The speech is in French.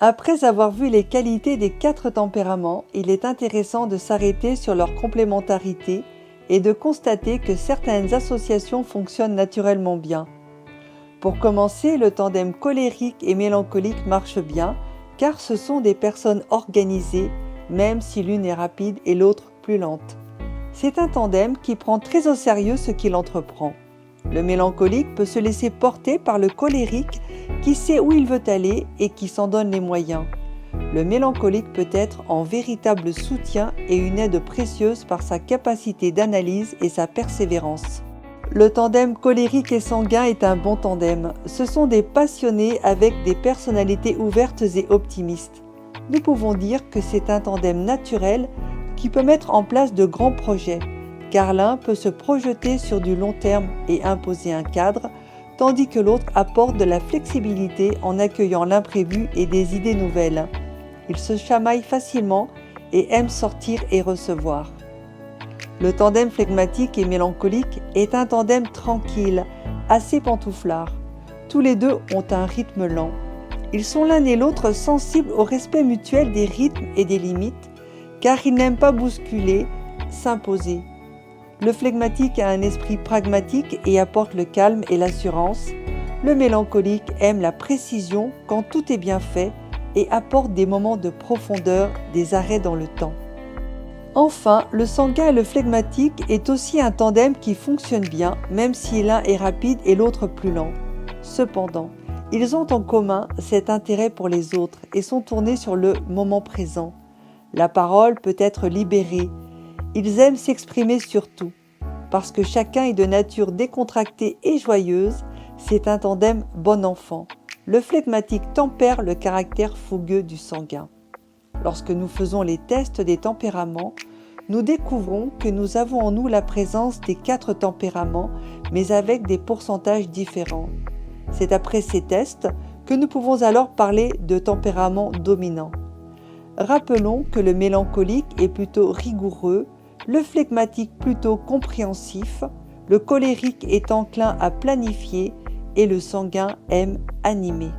Après avoir vu les qualités des 4 tempéraments, il est intéressant de s'arrêter sur leur complémentarité et de constater que certaines associations fonctionnent naturellement bien. Pour commencer, le tandem colérique et mélancolique marche bien, car ce sont des personnes organisées, même si l'une est rapide et l'autre plus lente. C'est un tandem qui prend très au sérieux ce qu'il entreprend. Le mélancolique peut se laisser porter par le colérique qui sait où il veut aller et qui s'en donne les moyens. Le mélancolique peut être en véritable soutien et une aide précieuse par sa capacité d'analyse et sa persévérance. Le tandem colérique et sanguin est un bon tandem. Ce sont des passionnés avec des personnalités ouvertes et optimistes. Nous pouvons dire que c'est un tandem naturel qui peut mettre en place de grands projets, car l'un peut se projeter sur du long terme et imposer un cadre, tandis que l'autre apporte de la flexibilité en accueillant l'imprévu et des idées nouvelles. Ils se chamaillent facilement et aiment sortir et recevoir. Le tandem flegmatique et mélancolique est un tandem tranquille, assez pantouflard. Tous les deux ont un rythme lent. Ils sont l'un et l'autre sensibles au respect mutuel des rythmes et des limites, car ils n'aiment pas bousculer, s'imposer. Le flegmatique a un esprit pragmatique et apporte le calme et l'assurance. Le mélancolique aime la précision quand tout est bien fait et apporte des moments de profondeur, des arrêts dans le temps. Enfin, le sanguin et le flegmatique est aussi un tandem qui fonctionne bien, même si l'un est rapide et l'autre plus lent. Cependant, ils ont en commun cet intérêt pour les autres et sont tournés sur le moment présent. La parole peut être libérée. Ils aiment s'exprimer sur tout. Parce que chacun est de nature décontractée et joyeuse, c'est un tandem bon enfant. Le flegmatique tempère le caractère fougueux du sanguin. Lorsque nous faisons les tests des tempéraments, nous découvrons que nous avons en nous la présence des 4 tempéraments, mais avec des pourcentages différents. C'est après ces tests que nous pouvons alors parler de tempérament dominant. Rappelons que le mélancolique est plutôt rigoureux, le flegmatique plutôt compréhensif, le colérique est enclin à planifier et le sanguin aime animer.